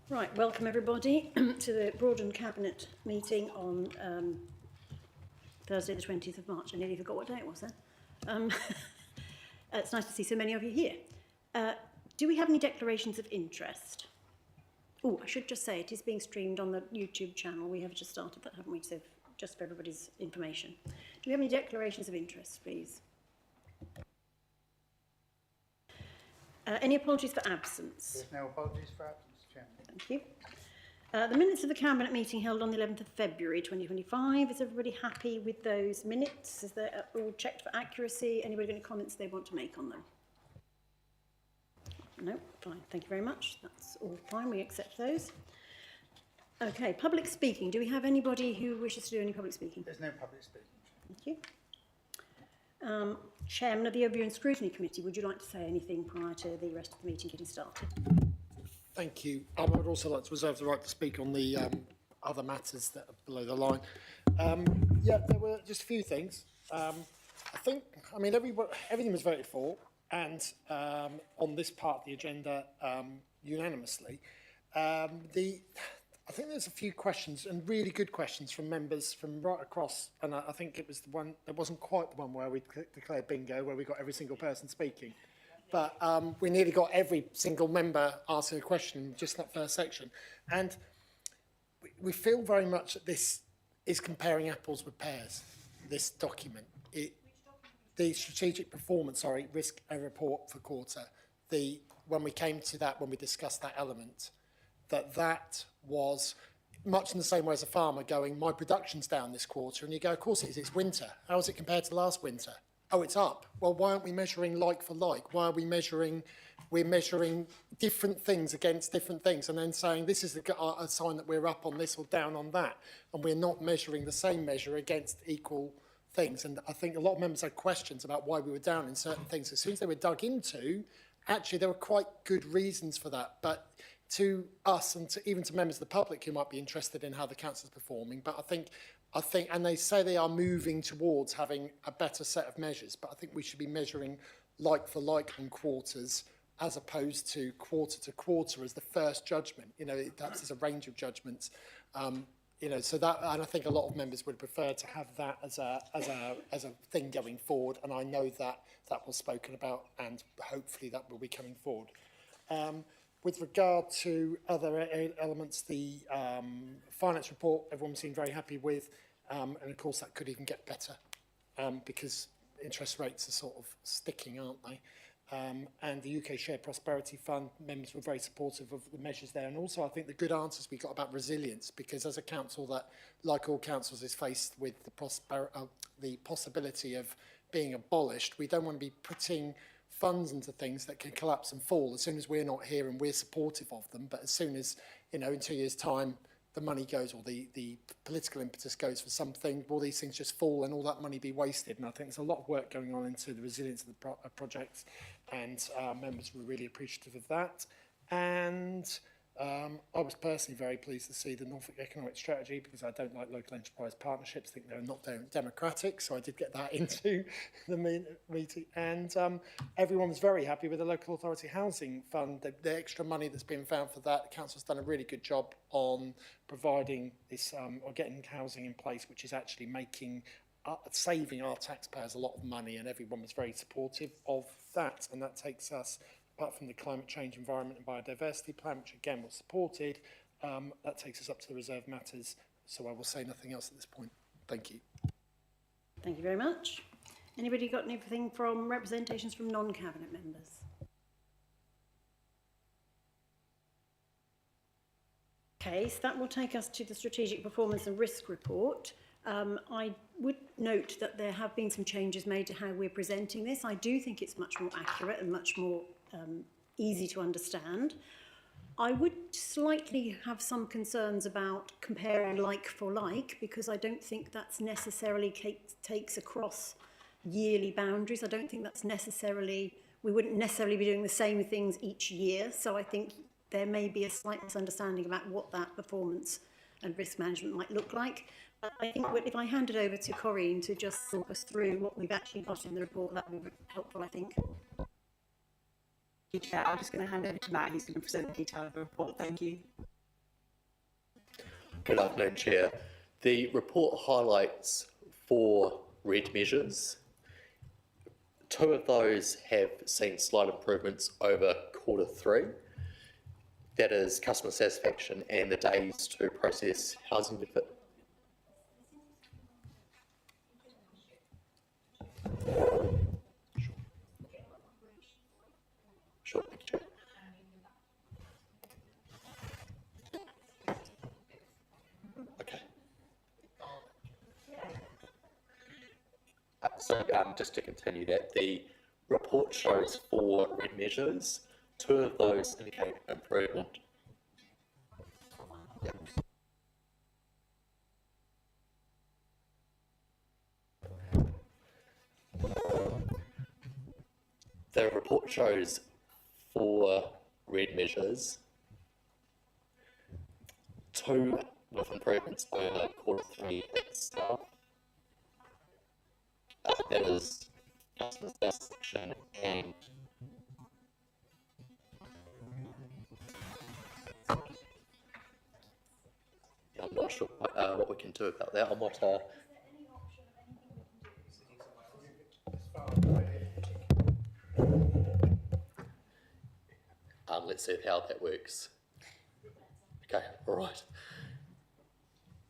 Right, welcome everybody to the Broadland Cabinet meeting on Thursday the 20th of March. I nearly forgot what day it was then. It's nice to see so many of you here. Do we have any declarations of interest? Oh, I should just say it is being streamed on the YouTube channel. We have just started that, haven't we? So just for everybody's information. Do we have any declarations of interest, please? Any apologies for absence? There's no apologies for absence, Chairman. Thank you. The minutes of the Cabinet meeting held on the 11th of February 2025. Is everybody happy with those minutes? Is they all checked for accuracy? Anybody got any comments they want to make on them? No, fine. Thank you very much. That's all fine. We accept those. Okay, public speaking. Do we have anybody who wishes to do any public speaking? There's no public speaking. Thank you. Chairman of the Overview and Scrutiny Committee, would you like to say anything prior to the rest of the meeting getting started? Thank you. I would also like to reserve the right to speak on the other matters that are below the line. Yeah, there were just a few things. I mean, everything was voted for, and on this part of the agenda, unanimously. I think there's a few questions, and really good questions from members from right across, and I think it was the one, it wasn't quite the one where we declared bingo, where we got every single person speaking. But we nearly got every single member asking a question in just that first section. And we feel very much that this is comparing apples with pears, this document. The strategic performance, risk report for quarter, when we came to that, when we discussed that element, that was much in the same way as a farmer going, my production's down this quarter, and you go, of course it is, it's winter. How is it compared to last winter? Oh, it's up. Well, why aren't we measuring like for like? Why are we measuring, we're measuring different things against different things and then saying this is a sign that we're up on this or down on that, and we're not measuring the same measure against equal things. And I think a lot of members had questions about why we were down in certain things. As soon as they were dug into, actually there were quite good reasons for that. But to us and even to members of the public who might be interested in how the council's performing, but I think, and they say they are moving towards having a better set of measures, but I think we should be measuring like for like on quarters as opposed to quarter as the first judgment. You know, perhaps there's a range of judgments. You know, so that, and I think a lot of members would prefer to have that as a thing going forward, and I know that was spoken about, and hopefully that will be coming forward. With regard to other elements, the finance report, everyone seemed very happy with, and of course that could even get better because interest rates are sort of sticking, aren't they? And the UK Shared Prosperity Fund, members were very supportive of the measures there, and also I think the good answers we got about resilience, because as a council that, like all councils, is faced with the possibility of being abolished, we don't want to be putting funds into things that can collapse and fall as soon as we're not here, and we're supportive of them. But as soon as, you know, in 2 years' time, the money goes, or the political impetus goes for something, will these things just fall and all that money be wasted? And I think there's a lot of work going on into the resilience of the projects, and members were really appreciative of that. And I was personally very pleased to see the Norfolk Economic Strategy, because I don't like local enterprise partnerships. I think they're not democratic, so I did get that into the meeting. And everyone was very happy with the Local Authority Housing Fund, the extra money that's been found for that. The council's done a really good job on providing this, or getting housing in place, which is actually saving our taxpayers a lot of money, and everyone was very supportive of that. And that takes us, apart from the climate change, environment and biodiversity plan, which again was supported, that takes us up to the reserve matters. So I will say nothing else at this point. Thank you. Thank you very much. Anybody got anything from representations from non-cabinet members? Okay, so that will take us to the Strategic Performance and Risk Report. I would note that there have been some changes made to how we're presenting this. I do think it's much more accurate and much more easy to understand. I would slightly have some concerns about comparing like for like, because I don't think that's necessarily takes across yearly boundaries. I don't think that's necessarily, we wouldn't necessarily be doing the same things each year. So I think there may be a slight misunderstanding about what that performance and risk management might look like. I think if I hand it over to Corinne to just talk us through what we've actually got in the report, that would be helpful, I think. Chair, I'm just going to hand over to Matt, who's going to present the detail of the report. Thank you. Good afternoon, Chair. The report highlights 4 red measures. 2 of those have seen slight improvements over Q3. That is customer satisfaction and the days to process housing benefit. Sure, thank you, Chair. Okay. So just to continue that, the report shows 4 red measures. 2 of those indicate improvement. Yep. The report shows 4 red measures, 2 with improvements over Q3 itself. That is customer satisfaction and I'm not sure what we can do about that. I'm not. Let's see how that works. Okay, all right.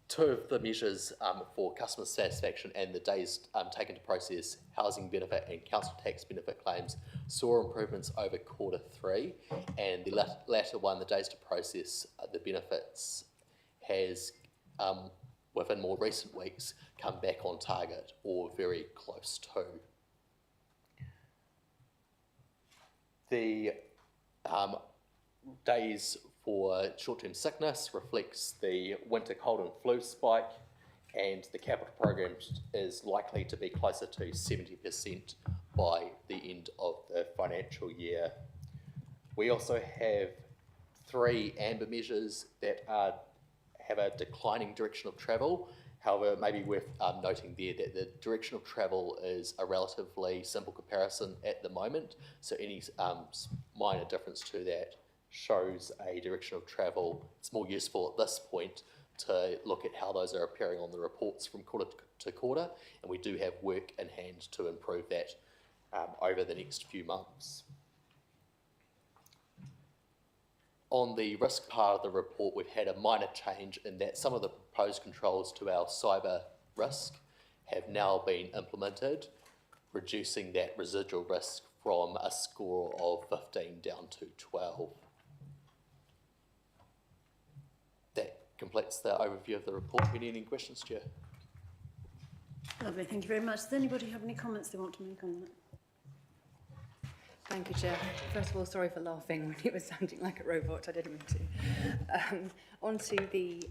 2 of the measures for customer satisfaction and the days taken to process housing benefit and council tax benefit claims saw improvements over Q3, and the latter one, the days to process the benefits, has within more recent weeks come back on target or very close to. The days for short-term sickness reflects the winter cold and flu spike, and the capital program is likely to be closer to 70% by the end of the financial year. We also have 3 amber measures that have a declining direction of travel. However, it may be worth noting there that the direction of travel is a relatively simple comparison at the moment, so any minor difference to that shows a direction of travel. It's more useful at this point to look at how those are appearing on the reports from quarter to quarter, and we do have work in hand to improve that over the next few months. On the risk part of the report, we've had a minor change in that some of the proposed controls to our cyber risk have now been implemented, reducing that residual risk from a score of 15 down to 12. That completes the overview of the report. Any questions, Chair? Lovely, thank you very much. Does anybody have any comments they want to make on that? Thank you, Chair. First of all, sorry for laughing when it was sounding like a robot. I didn't mean to. On to the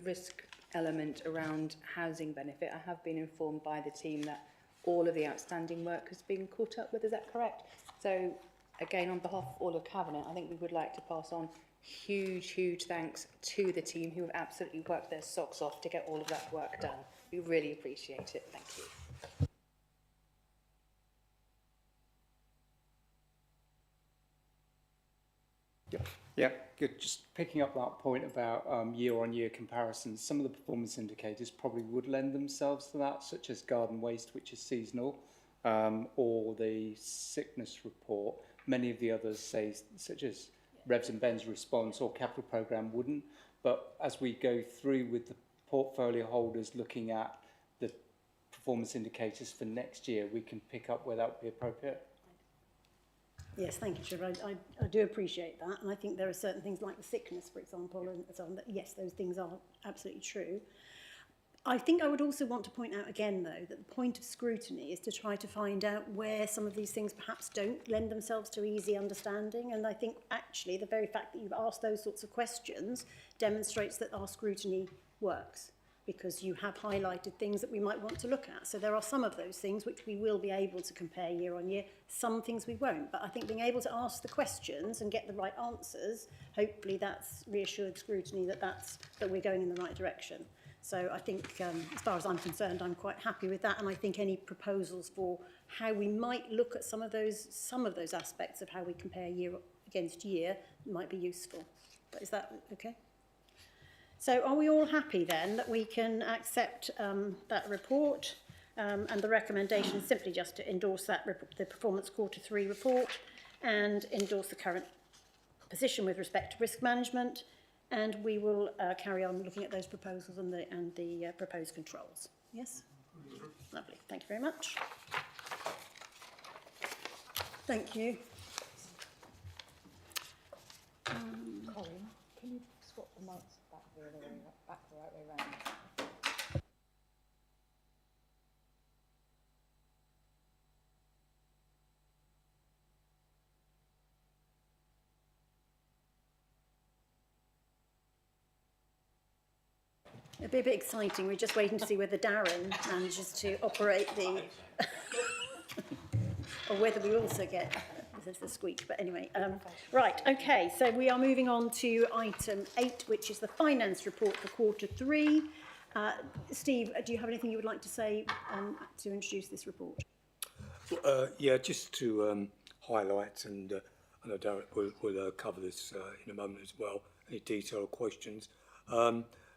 risk element around housing benefit. I have been informed by the team that all of the outstanding work has been caught up with. Is that correct? So, again, on behalf of all of Cabinet, I think we would like to pass on huge thanks to the team who have absolutely worked their socks off to get all of that work done. We really appreciate it. Thank you. Yeah, good. Just picking up that point about year-on-year comparisons, some of the performance indicators probably would lend themselves to that, such as garden waste, which is seasonal, or the sickness report. Many of the others say, such as Revs and Ben's response or capital programme wouldn't. But as we go through with the portfolio holders looking at the performance indicators for next year, we can pick up where that would be appropriate. Yes, thank you, Trevor. I do appreciate that, and I think there are certain things like the sickness, for example, and so on, that, yes, those things are absolutely true. I think I would also want to point out again, though, that the point of scrutiny is to try to find out where some of these things perhaps don't lend themselves to easy understanding, and I think actually the very fact that you've asked those sorts of questions demonstrates that our scrutiny works, because you have highlighted things that we might want to look at. So there are some of those things which we will be able to compare year on year, some things we won't. But I think being able to ask the questions and get the right answers, hopefully that's reassured scrutiny that we're going in the right direction. So I think, as far as I'm concerned, I'm quite happy with that. And I think any proposals for how we might look at some of those aspects of how we compare year against year might be useful. But is that okay? So are we all happy then that we can accept that report and the recommendation is simply just to endorse that the performance Q3 report and endorse the current position with respect to risk management, and we will carry on looking at those proposals and the proposed controls. Yes? Lovely. Thank you very much. Thank you. Colin, can you swap the mics back the other way, back the right way round? It'll be a bit exciting. We're just waiting to see whether Darren manages to operate the... or whether we also get the squeak. But anyway, right, OK. So we are moving on to item 8, which is the finance report for Q3. Steve, do you have anything you would like to say to introduce this report? Yeah, just to highlight, and I know Derek will cover this in a moment as well, any detailed questions.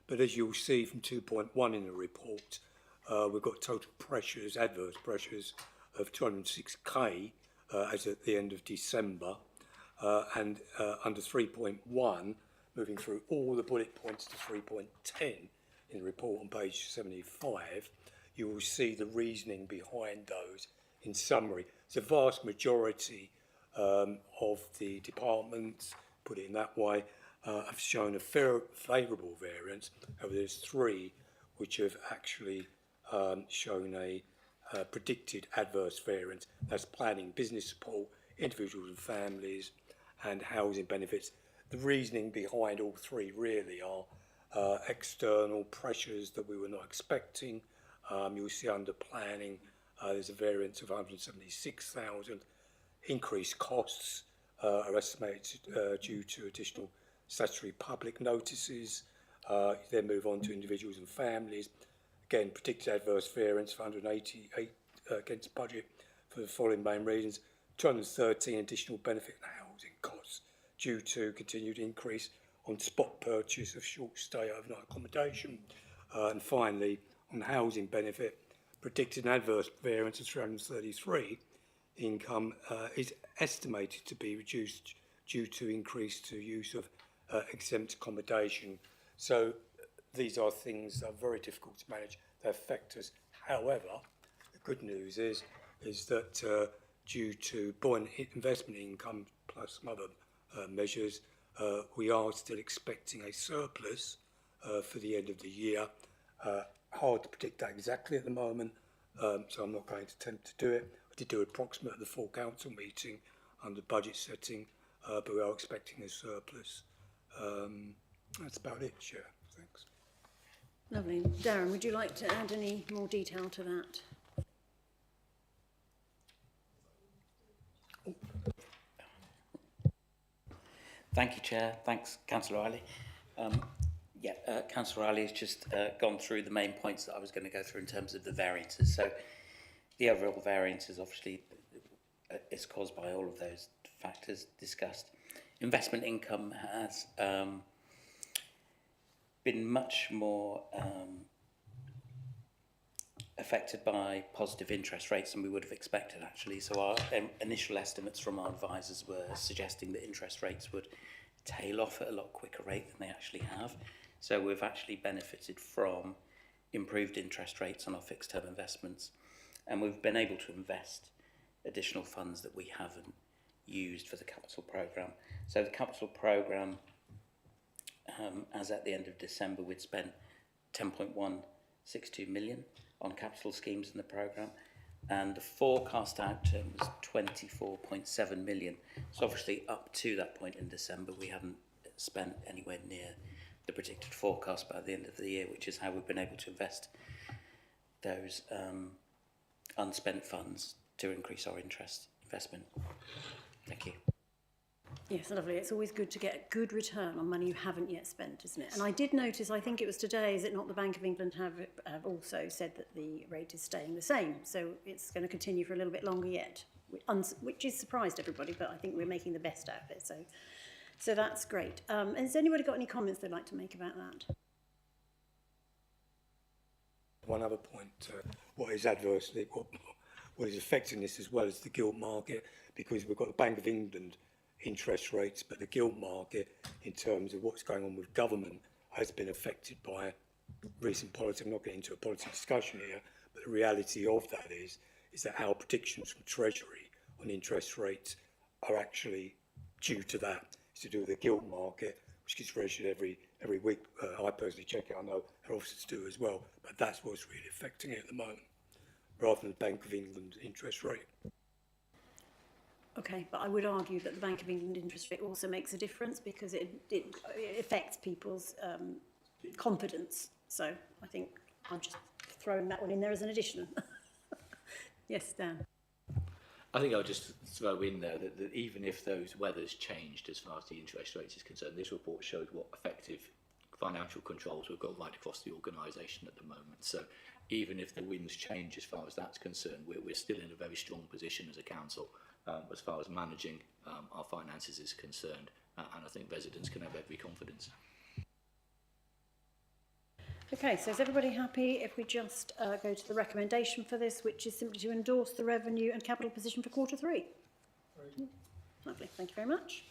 But as you'll see from 2.1 in the report, we've got total pressures, adverse pressures, of 206k as at the end of December. And under 3.1, moving through all the bullet points to 3.10 in the report on page 75, you will see the reasoning behind those in summary. The vast majority of the departments, put it in that way, have shown a favourable variance. However, there's 3 which have actually shown a predicted adverse variance. That's planning, business support, individuals and families, and housing benefits. The reasoning behind all 3 really are external pressures that we were not expecting. You'll see under planning, there's a variance of 176,000. Increased costs are estimated due to additional statutory public notices. Then move on to individuals and families. Again, predicted adverse variance of 188 against budget for the following main reasons. 213 additional benefit and housing costs due to continued increase on spot purchase of short stay overnight accommodation. And finally, on housing benefit, predicted an adverse variance of 333 income is estimated to be reduced due to increased use of exempt accommodation. So these are things that are very difficult to manage. They affect us. However, the good news is that due to buoyant investment income plus some other measures, we are still expecting a surplus for the end of the year. Hard to predict that exactly at the moment, so I'm not going to attempt to do it. I did do an approximate at the full council meeting under budget setting, but we are expecting a surplus. That's about it, Chair. Thanks. Lovely. Darren, would you like to add any more detail to that? Thank you, Chair. Thanks, Councillor Riley. Councillor Riley has just gone through the main points that I was going to go through in terms of the variances. So the overall variance is obviously is caused by all of those factors discussed. Investment income has been much more affected by positive interest rates than we would have expected, actually. So our initial estimates from our advisors were suggesting that interest rates would tail off at a lot quicker rate than they actually have. So we've actually benefited from improved interest rates on our fixed term investments, and we've been able to invest additional funds that we haven't used for the capital programme. So the capital programme, as at the end of December, we'd spent 10.162 million on capital schemes in the programme, and the forecast outturn was 24.7 million. So obviously up to that point in December, we haven't spent anywhere near the predicted forecast by the end of the year, which is how we've been able to invest those unspent funds to increase our investment. Thank you. Yes, lovely. It's always good to get a good return on money you haven't yet spent, isn't it? And I did notice, I think it was today, is it not, the Bank of England have also said that the rate is staying the same. So it's going to continue for a little bit longer yet, which has surprised everybody, but I think we're making the best out of it. So that's great. Has anybody got any comments they'd like to make about that? one other point, what is adversely, what is affecting this as well as the gilt market, because we've got the Bank of England interest rates, but the gilt market, in terms of what's going on with government, has been affected by recent politics. I'm not getting into a policy discussion here, but the reality of that is that our predictions from Treasury on interest rates are actually due to that. It's to do with the gilt market, which gets registered every week. I personally check it. I know our officers do as well, but that's what's really affecting it at the moment, rather than the Bank of England interest rate. Okay, but I would argue that the Bank of England interest rate also makes a difference because it affects people's confidence. So I think I'm just throwing that one in there as an addition. Yes, Dan. I think I'll just throw in there that even if those weather's changed as far as the interest rates is concerned, this report showed what effective financial controls we've got right across the organisation at the moment. So even if the winds change as far as that's concerned, we're still in a very strong position as a council as far as managing our finances is concerned, and I think residents can have every confidence. Okay, so is everybody happy if we just go to the recommendation for this, which is simply to endorse the revenue and capital position for quarter 3? Lovely, thank you very much.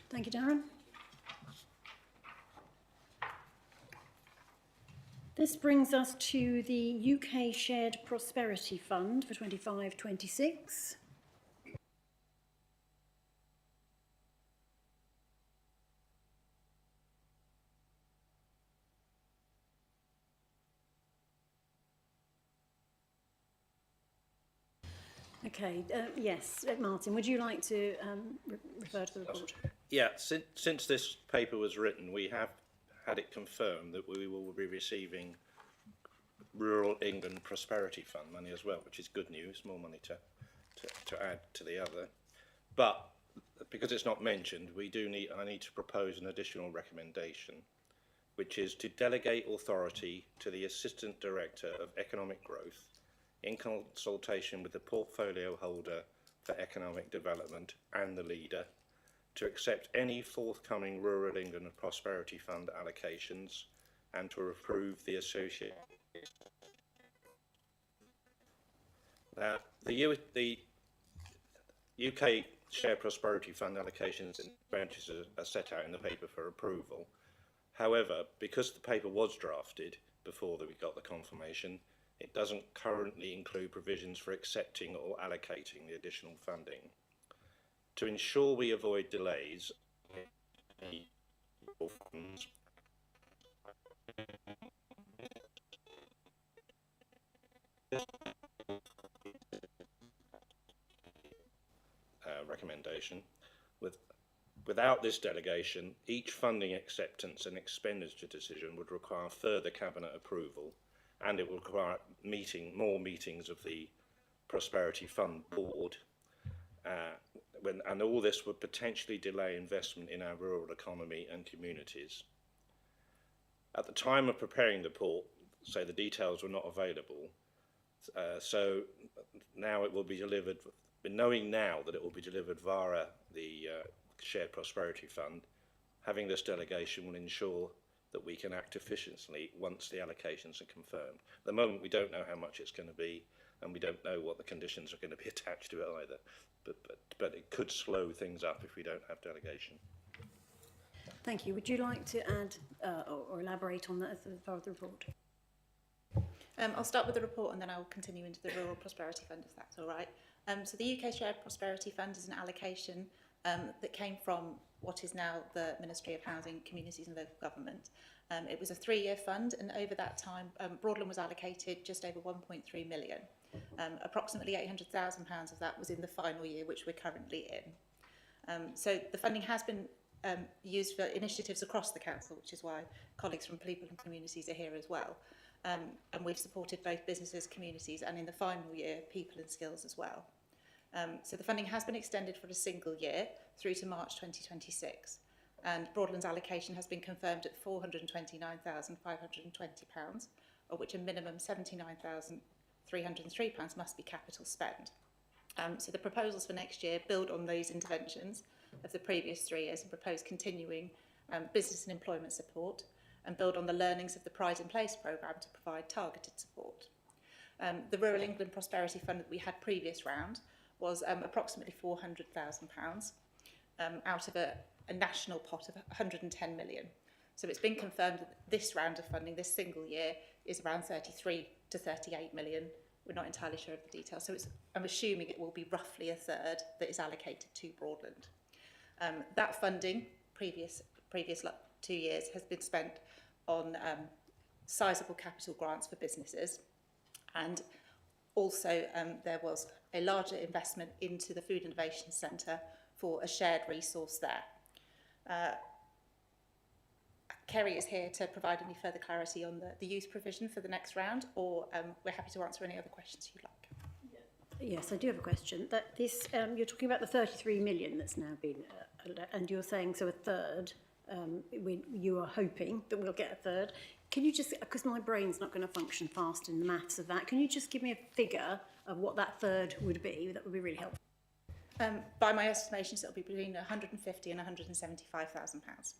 Thank you, Darren. This brings us to the UK Shared Prosperity Fund for 25-26. Okay, yes, Martin, would you like to refer to the report? Yeah, since this paper was written, we have had it confirmed that we will be receiving Rural England Prosperity Fund money as well, which is good news, more money to add to the other. But because it's not mentioned, I need to propose an additional recommendation, which is to delegate authority to the Assistant Director of Economic Growth in consultation with the portfolio holder for economic development and the leader to accept any forthcoming Rural England Prosperity Fund allocations and to approve the associated. Now, the UK Share Prosperity Fund allocations and branches are set out in the paper for approval. However, because the paper was drafted before we got the confirmation, it doesn't currently include provisions for accepting or allocating the additional funding. To ensure we avoid delays, funds recommendation. Without this delegation, each funding acceptance and expenditure decision would require further Cabinet approval, and it will require more meetings of the Prosperity Fund Board, and all this would potentially delay investment in our rural economy and communities. At the time of preparing the report, say the details were not available, so now it will be delivered, knowing now that it will be delivered via the Shared Prosperity Fund, having this delegation will ensure that we can act efficiently once the allocations are confirmed. At the moment, we don't know how much it's going to be, and we don't know what the conditions are going to be attached to it either. But it could slow things up if we don't have delegation. Thank you. Would you like to add or elaborate on that as part of the report? I'll start with the report and then I'll continue into the Rural Prosperity Fund, if that's all right. So the UK Shared Prosperity Fund is an allocation that came from what is now the Ministry of Housing, Communities and Local Government. It was a 3-year fund, and over that time, Broadland was allocated just over 1.3 million. Approximately £800,000 of that was in the final year, which we're currently in. So the funding has been used for initiatives across the council, which is why colleagues from People and Communities are here as well. And we've supported both businesses, communities, and in the final year, people and skills as well. So the funding has been extended for a single year through to March 2026. And Broadland's allocation has been confirmed at £429,520, of which a minimum £79,303 must be capital spend. So the proposals for next year build on those interventions of the previous 3 years and propose continuing business and employment support, and build on the learnings of the Pride in Place programme to provide targeted support. The Rural England Prosperity Fund that we had previous round was approximately £400,000 out of a national pot of 110 million. So it's been confirmed that this round of funding, this single year, is around 33 to 38 million. We're not entirely sure of the details. So I'm assuming it will be roughly a third that is allocated to Broadland. That funding, previous 2 years, has been spent on sizable capital grants for businesses. And also there was a larger investment into the Food Innovation Centre for a shared resource there. Kerry is here to provide any further clarity on the youth provision for the next round, or we're happy to answer any other questions you'd like. Yes, I do have a question. That this, you're talking about the 33 million that's now been, and you're saying so a third. You are hoping that we'll get a third. Can you just, because my brain's not going to function fast in the maths of that, can you just give me a figure of what that third would be? That would be really helpful. By my estimations, it'll be between 150 and 175,000 pounds.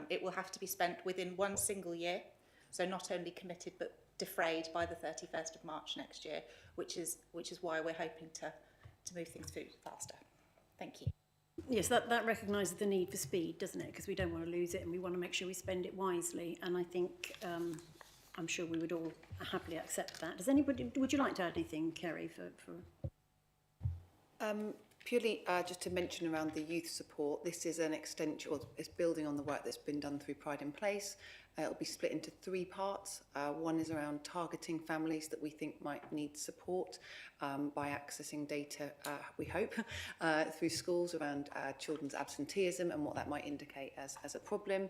It will have to be spent within one single year, so not only committed but defrayed by the 31st of March next year, which is why we're hoping to move things through faster. Thank you. Yes, that recognises the need for speed, doesn't it? Because we don't want to lose it and we want to make sure we spend it wisely. And I think I'm sure we would all happily accept that. Does anybody? Would you like to add anything, Kerry? Purely just to mention around the youth support, this is an extension, or it's building on the work that's been done through Pride in Place. It'll be split into 3 parts. One is around targeting families that we think might need support by accessing data, we hope, through schools around children's absenteeism and what that might indicate as a problem.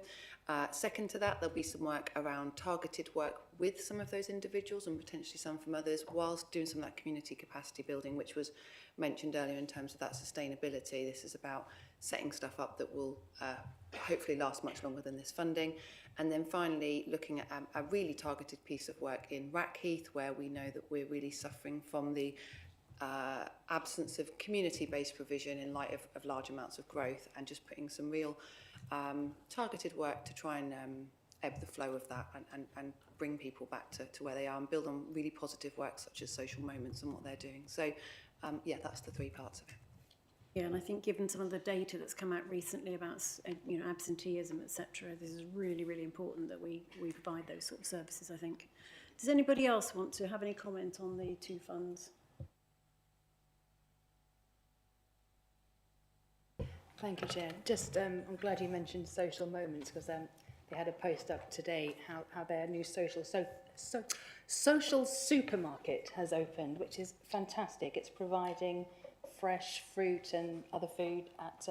Second to that, there'll be some work around targeted work with some of those individuals and potentially some from others, whilst doing some of that community capacity building, which was mentioned earlier in terms of that sustainability. This is about setting stuff up that will hopefully last much longer than this funding. And then finally, looking at a really targeted piece of work in Rackheath, where we know that we're really suffering from the absence of community-based provision in light of large amounts of growth, and just putting some real targeted work to try and ebb the flow of that and bring people back to where they are and build on really positive work such as Social Moments and what they're doing. So yeah, that's the 3 parts of it. Yeah, and I think given some of the data that's come out recently about absenteeism, etc., this is really, really important that we provide those sort of services, I think. Does anybody else want to have any comment on the 2 funds? Thank you, Chair. Just, I'm glad you mentioned Social Moments, because they had a post up today how their new social supermarket has opened, which is fantastic. It's providing fresh fruit and other food at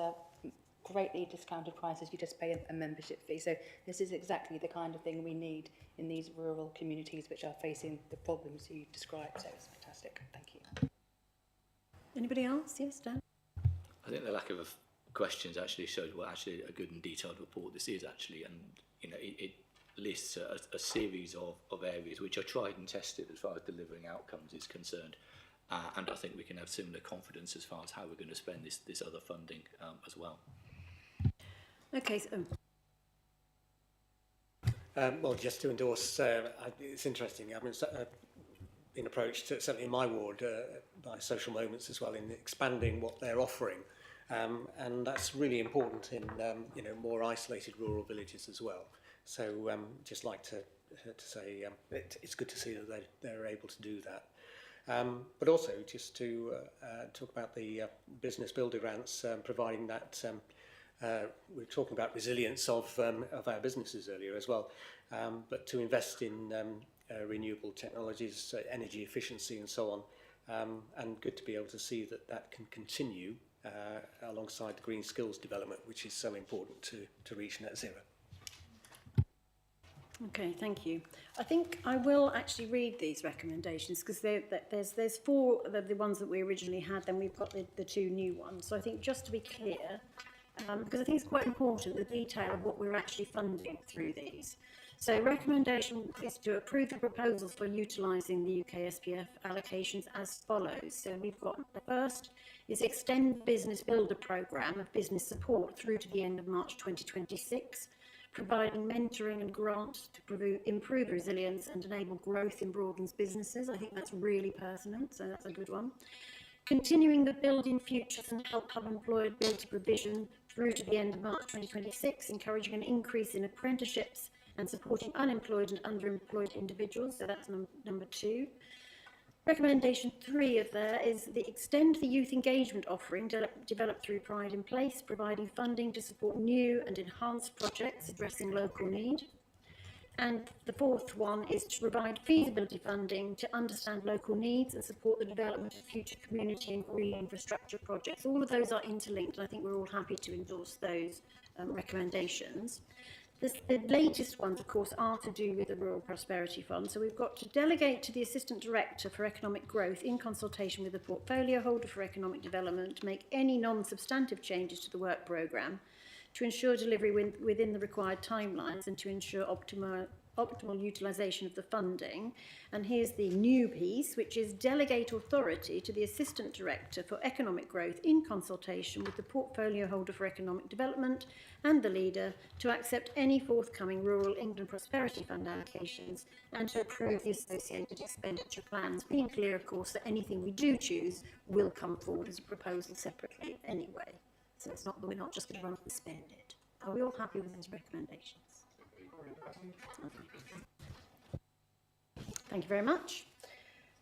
greatly discounted prices. You just pay a membership fee. So this is exactly the kind of thing we need in these rural communities which are facing the problems you described. So it's fantastic. Thank you. Anybody else? Yes, Dan? I think the lack of questions actually shows what actually a good and detailed report this is actually, and it lists a series of areas which are tried and tested as far as delivering outcomes is concerned. And I think we can have similar confidence as far as how we're going to spend this other funding as well. Okay. So, well, just to endorse, it's interesting. I mean, been approached, certainly in my ward, by Social Moments as well, in expanding what they're offering. And that's really important in more isolated rural villages as well. So just like to say it's good to see that they're able to do that. But also just to talk about the business builder grants, providing that we were talking about resilience of our businesses earlier as well, but to invest in renewable technologies, energy efficiency and so on, and good to be able to see that can continue alongside the green skills development, which is so important to reach net zero. okay, thank you. I think I will actually read these recommendations because there's 4 of the ones that we originally had, then we've got the 2 new ones. So I think just to be clear, because I think it's quite important, the detail of what we're actually funding through these. So recommendation is to approve the proposals for utilising the UK SPF allocations as follows. So we've got the first is extend business builder programme of business support through to the end of March 2026. providing mentoring and grants to improve resilience and enable growth in Broadland's businesses. I think that's really pertinent, so that's a good one. Continuing the Building Futures and Help Unemployability provision through to the end of March 2026, encouraging an increase in apprenticeships and supporting unemployed and underemployed individuals, so that's number 2. Recommendation 3 of there is the extend the youth engagement offering developed through Pride in Place, providing funding to support new and enhanced projects addressing local need. And the 4th one is to provide feasibility funding to understand local needs and support the development of future community and green infrastructure projects. All of those are interlinked, and I think we're all happy to endorse those recommendations. The latest ones, of course, are to do with the Rural Prosperity Fund. So we've got to delegate to the Assistant Director for Economic Growth, in consultation with the Portfolio Holder for Economic Development, make any non-substantive changes to the work programme to ensure delivery within the required timelines and to ensure optimal utilisation of the funding. And here's the new piece, which is delegate authority to the Assistant Director for Economic Growth in consultation with the Portfolio Holder for Economic Development and the Leader to accept any forthcoming Rural England Prosperity Fund allocations and to approve the associated expenditure plans, being clear, of course, that anything we do choose will come forward as a proposal separately anyway. So it's not that we're not just going to run up and spend it. Are we all happy with those recommendations? Thank you very much.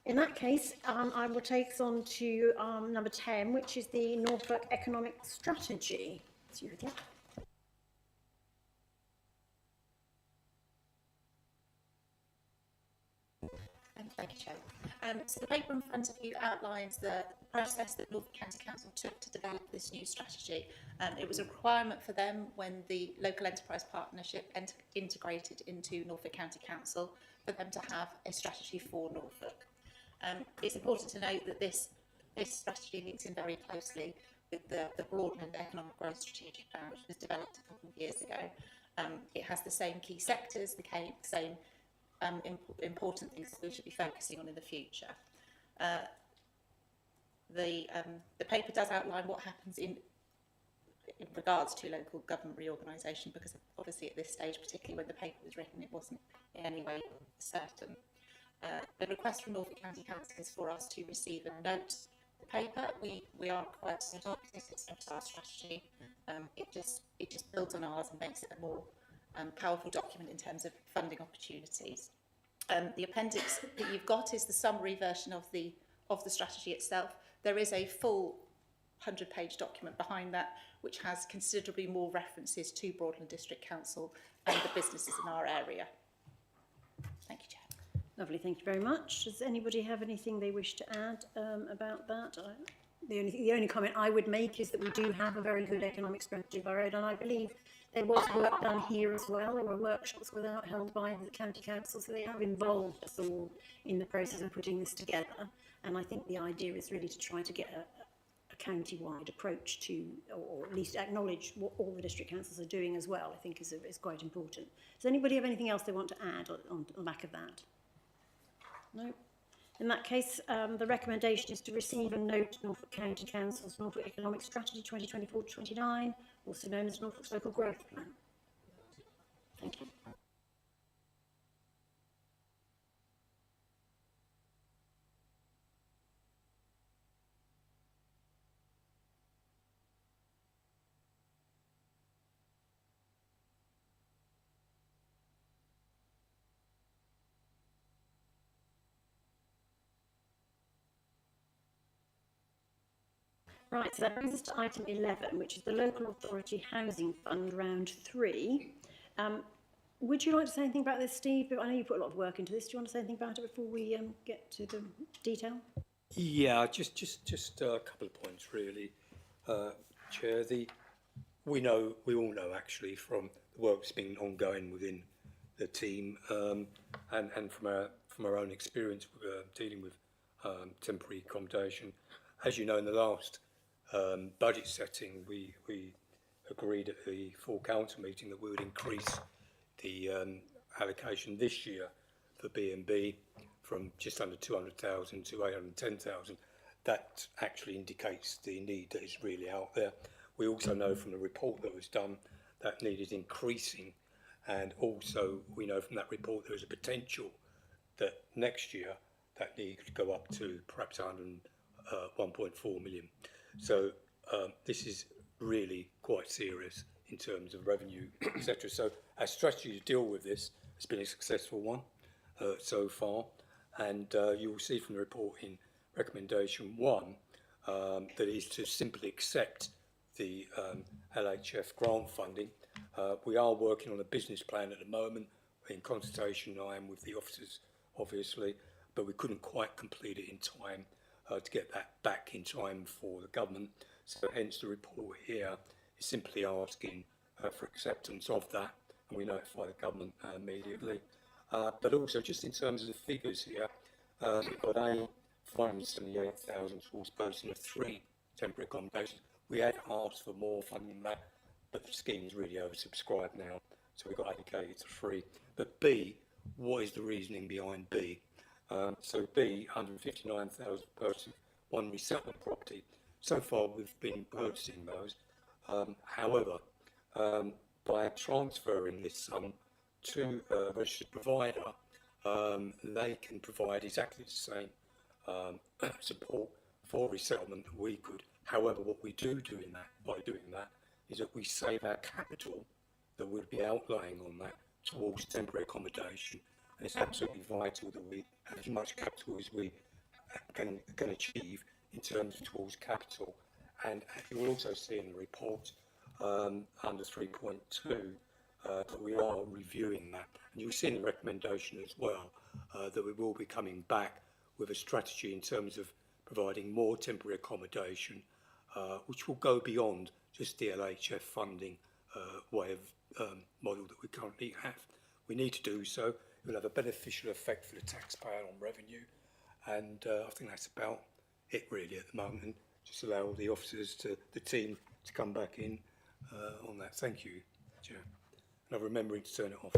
In that case, I will take us on to number 10, which is the Norfolk Economic Strategy. It's you again. Thank you, Chair. So the paper in front of you outlines the process that Norfolk County Council took to develop this new strategy. It was a requirement for them when the local enterprise partnership integrated into Norfolk County Council for them to have a strategy for Norfolk. It's important to note that this strategy links in very closely with the Broadland Economic Growth Strategic Plan, which was developed a couple of years ago. It has the same key sectors, the same important things that we should be focusing on in the future. The paper does outline what happens in regards to local government reorganisation, because obviously at this stage, particularly when the paper was written, it wasn't in any way certain. The request from Norfolk County Council is for us to receive and note the paper. We are required to adopt this. It's not our strategy. It just builds on ours and makes it a more powerful document in terms of funding opportunities. The appendix that you've got is the summary version of the strategy itself. There is a full 100-page document behind that, which has considerably more references to Broadland District Council and the businesses in our area. Thank you, Chair. Lovely, thank you very much. Does anybody have anything they wish to add about that? The only comment I would make is that we do have a very good economic strategy of our own, and I believe there was work done here as well. There were workshops held by the county council, so they have involved us all in the process of putting this together. And I think the idea is really to try to get a county-wide approach to, or at least acknowledge what all the district councils are doing as well. I think is quite important. Does anybody have anything else they want to add on the back of that? No. In that case, the recommendation is to receive and note Norfolk County Council's Norfolk Economic Strategy 2024-29, also known as Norfolk's Local Growth Plan. Thank you. Right, so that brings us to item 11, which is the Local Authority Housing Fund Round 3. Would you like to say anything about this, Steve? I know you put a lot of work into this. Do you want to say anything about it before we get to the detail? Yeah, just a couple of points really, Chair. We all know actually from the work that's been ongoing within the team, and from our own experience dealing with temporary accommodation. As you know, in the last budget setting, we agreed at the full council meeting that we would increase the allocation this year for B&B from just under 200,000 to 810,000. That actually indicates the need that is really out there. We also know from the report that was done that need is increasing And also, we know from that report there is a potential that next year that need could go up to perhaps 1.4 million. So this is really quite serious in terms of revenue, etc. So our strategy to deal with this has been a successful one so far, and you will see from the report in recommendation 1 that is to simply accept the LHF grant funding. We are working on a business plan at the moment in consultation I am with the officers, obviously, but we couldn't quite complete it in time to get that back in time for the government. So hence the report here is simply asking for acceptance of that, and we notify the government immediately. But also, just in terms of the figures here, we've got 578,000 towards purchasing of 3 temporary accommodations. We had asked for more funding than that, but the scheme is really oversubscribed now, so we got allocated to 3. But B, what is the reasoning behind B? So B, 159,000 purchasing 1 resettlement property. So far we've been purchasing those. However, by transferring this sum to a registered provider, they can provide exactly the same support for resettlement that we could. However, what we do in that, by doing that, is that we save our capital that we'd be outlaying on that towards temporary accommodation. And it's absolutely vital that we have as much capital as we can achieve in terms of towards capital. And you will also see in the report under 3.2 that we are reviewing that. And you'll see in the recommendation as well that we will be coming back with a strategy in terms of providing more temporary accommodation, which will go beyond just the LHF funding way of model that we currently have. We need to do so. It will have a beneficial effect for the taxpayer on revenue, and I think that's about it really at the moment. And just allow the officers, the team, to come back in on that. Thank you, Chair. And I'm remembering to turn it off.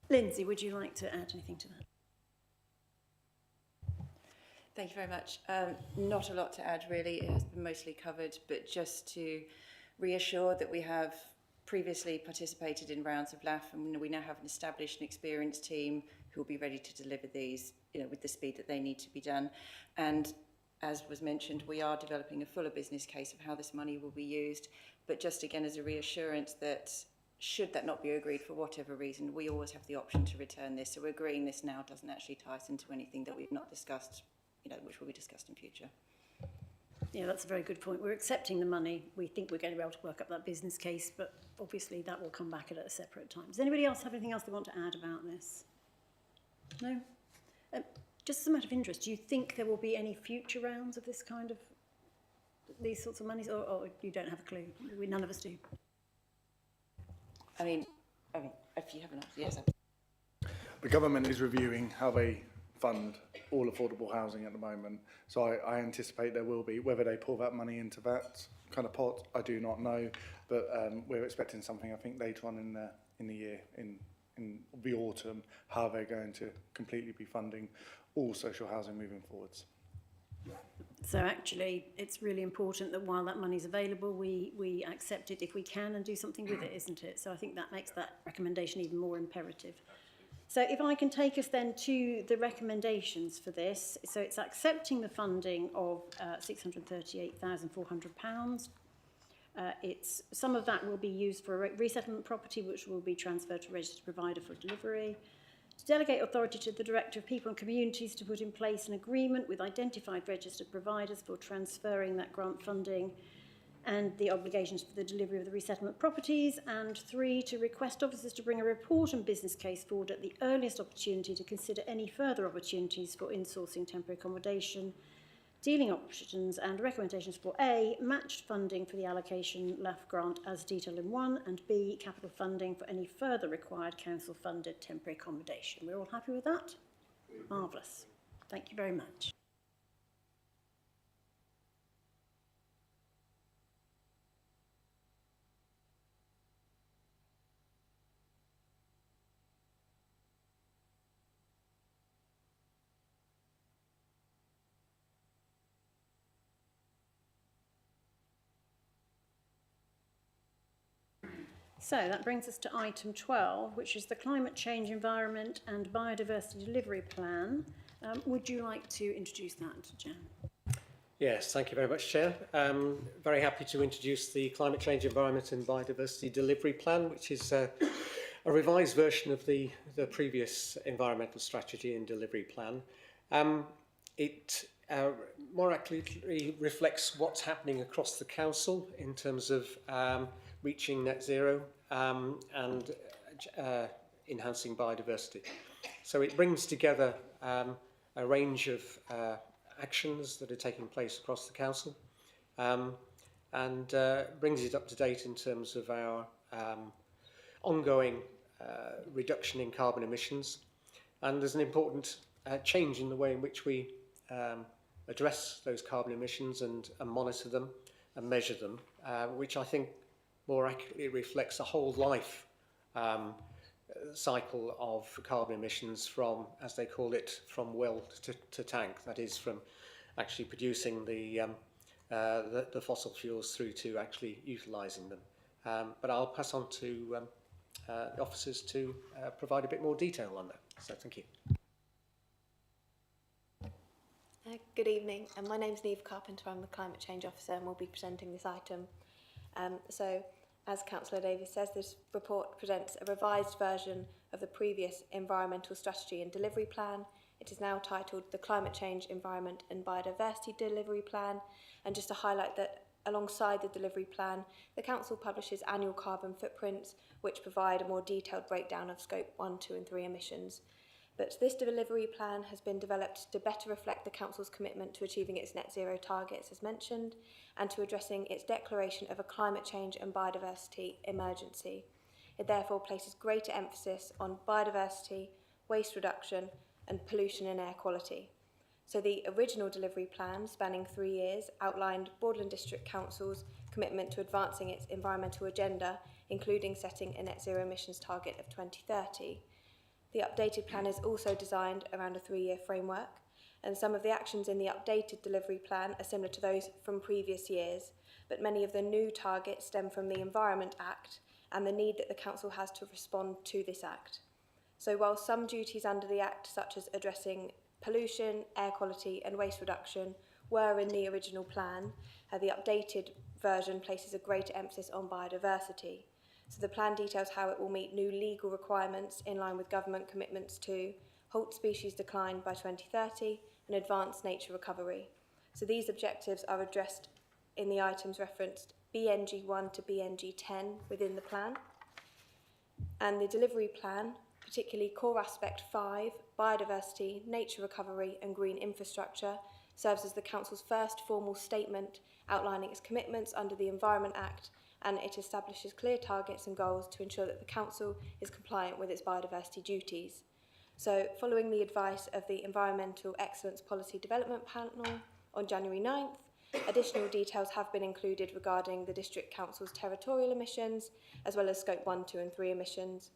Lindsay, would you like to add anything to that? Thank you very much. Not a lot to add really, it has been mostly covered, but just to reassure that we have previously participated in rounds of LAF, and we now have an established and experienced team who will be ready to deliver these, with the speed that they need to be done. And as was mentioned, we are developing a fuller business case of how this money will be used, but just again as a reassurance that should that not be agreed for whatever reason, we always have the option to return this. So agreeing this now doesn't actually tie us into anything that we've not discussed, which will be discussed in future. Yeah, that's a very good point. We're accepting the money. We think we're going to be able to work up that business case, but obviously that will come back at a separate time. Does anybody else have anything else they want to add about this? No? Just as a matter of interest, do you think there will be any future rounds of this kind of, these sorts of monies, or you don't have a clue? None of us do. I mean, if you have an answer, yes. The government is reviewing how they fund all affordable housing at the moment. So I anticipate there will be, whether they pull that money into that kind of pot, I do not know. But we're expecting something, I think, later on in the year, in the autumn, how they're going to completely be funding all social housing moving forwards. So actually, it's really important that while that money's available, we accept it if we can and do something with it, isn't it? So I think that makes that recommendation even more imperative. So if I can take us then to the recommendations for this. So it's accepting the funding of £638,400. Some of that will be used for a resettlement property, which will be transferred to a registered provider for delivery. To delegate authority to the Director of People and Communities to put in place an agreement with identified registered providers for transferring that grant funding and the obligations for the delivery of the resettlement properties. And 3, to request officers to bring a report and business case forward at the earliest opportunity to consider any further opportunities for insourcing temporary accommodation, dealing options and recommendations for A, matched funding for the allocation LAF grant as detailed in 1, and B, capital funding for any further required council-funded temporary accommodation. We're all happy with that? Marvellous. Thank you very much. So that brings us to item 12, which is the Climate Change, Environment and Biodiversity Delivery Plan. Would you like to introduce that, Jan? Yes, thank you very much, Chair. Very happy to introduce the Climate Change, Environment and Biodiversity Delivery Plan, which is a revised version of the previous Environmental Strategy and Delivery Plan. It more accurately reflects what's happening across the Council in terms of reaching net zero and enhancing biodiversity. So it brings together a range of actions that are taking place across the Council and brings it up to date in terms of our ongoing reduction in carbon emissions. And there's an important change in the way in which we address those carbon emissions and monitor them and measure them, which I think more accurately reflects a whole life cycle of carbon emissions from, as they call it, from well to tank. That is, from actually producing the fossil fuels through to actually utilising them. But I'll pass on to the officers to provide a bit more detail on that. So thank you. Good evening, and my name's Neve Carpenter. I'm the Climate Change Officer and will be presenting this item. So, as Councillor Davies says, this report presents a revised version of the previous Environmental Strategy and Delivery Plan. It is now titled the Climate Change, Environment and Biodiversity Delivery Plan. And just to highlight that alongside the delivery plan, the Council publishes annual carbon footprints, which provide a more detailed breakdown of Scope 1, 2 and 3 emissions. But this delivery plan has been developed to better reflect the Council's commitment to achieving its net zero targets, as mentioned, and to addressing its declaration of a climate change and biodiversity emergency. It therefore places greater emphasis on biodiversity, waste reduction, and pollution and air quality. So the original delivery plan, spanning 3 years, outlined Broadland District Council's commitment to advancing its environmental agenda, including setting a net zero emissions target of 2030. The updated plan is also designed around a 3-year framework, and some of the actions in the updated delivery plan are similar to those from previous years, but many of the new targets stem from the Environment Act and the need that the Council has to respond to this Act. So while some duties under the Act, such as addressing pollution, air quality and waste reduction, were in the original plan, the updated version places a greater emphasis on biodiversity. So the plan details how it will meet new legal requirements in line with government commitments to halt species decline by 2030 and advance nature recovery. So these objectives are addressed in the items referenced BNG1 to BNG10 within the plan. And the delivery plan, particularly core aspect 5, biodiversity, nature recovery and green infrastructure, serves as the Council's first formal statement outlining its commitments under the Environment Act, and it establishes clear targets and goals to ensure that the Council is compliant with its biodiversity duties. So, following the advice of the Environmental Excellence Policy Development Panel on January 9th, additional details have been included regarding the District Council's territorial emissions, as well as Scope 1, 2 and 3 emissions.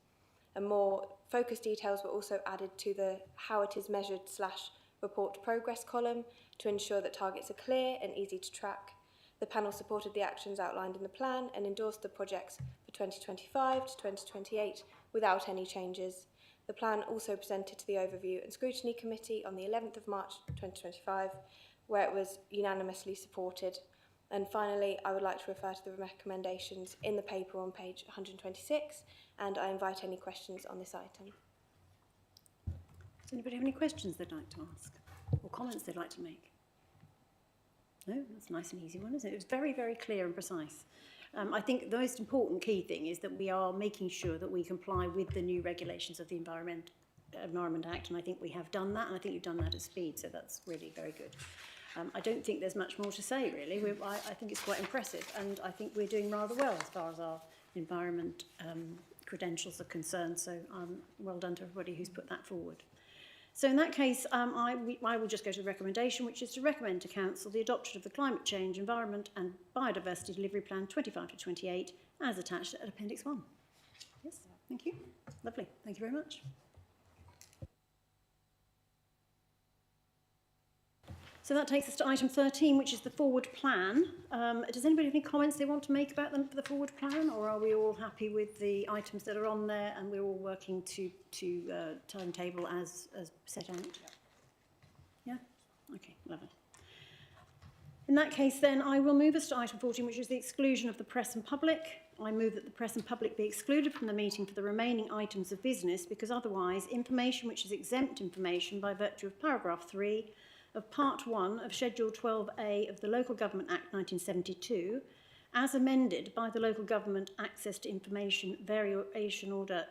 And more focused details were also added to the how it is measured / report progress column to ensure that targets are clear and easy to track. The panel supported the actions outlined in the plan and endorsed the projects for 2025 to 2028 without any changes. The plan also presented to the Overview and Scrutiny Committee on the 11th of March 2025, where it was unanimously supported. And finally, I would like to refer to the recommendations in the paper on page 126, and I invite any questions on this item. Does anybody have any questions they'd like to ask or comments they'd like to make? No, that's a nice and easy one, isn't it? It was very, very clear and precise. I think the most important key thing is that we are making sure that we comply with the new regulations of the Environment Act, and I think we have done that, and I think you've done that at speed, so that's really very good. I don't think there's much more to say, really. I think it's quite impressive, and I think we're doing rather well as far as our environment credentials are concerned, so well done to everybody who's put that forward. So in that case, I will just go to the recommendation, which is to recommend to Council the adoption of the Climate Change, Environment and Biodiversity Delivery Plan 25 to 28 as attached at Appendix 1. Yes, thank you. Lovely. Thank you very much. So that takes us to item 13, which is the forward plan. Does anybody have any comments they want to make about the forward plan, or are we all happy with the items that are on there and we're all working to timetable as set out? Yeah? Okay, lovely. In that case, then, I will move us to item 14, which is the exclusion of the press and public. I move that the press and public be excluded from the meeting for the remaining items of business, because otherwise information which is exempt information by virtue of paragraph 3 of Part 1 of Schedule 12A of the Local Government Act 1972, as amended by the Local Government Access to Information Variation Order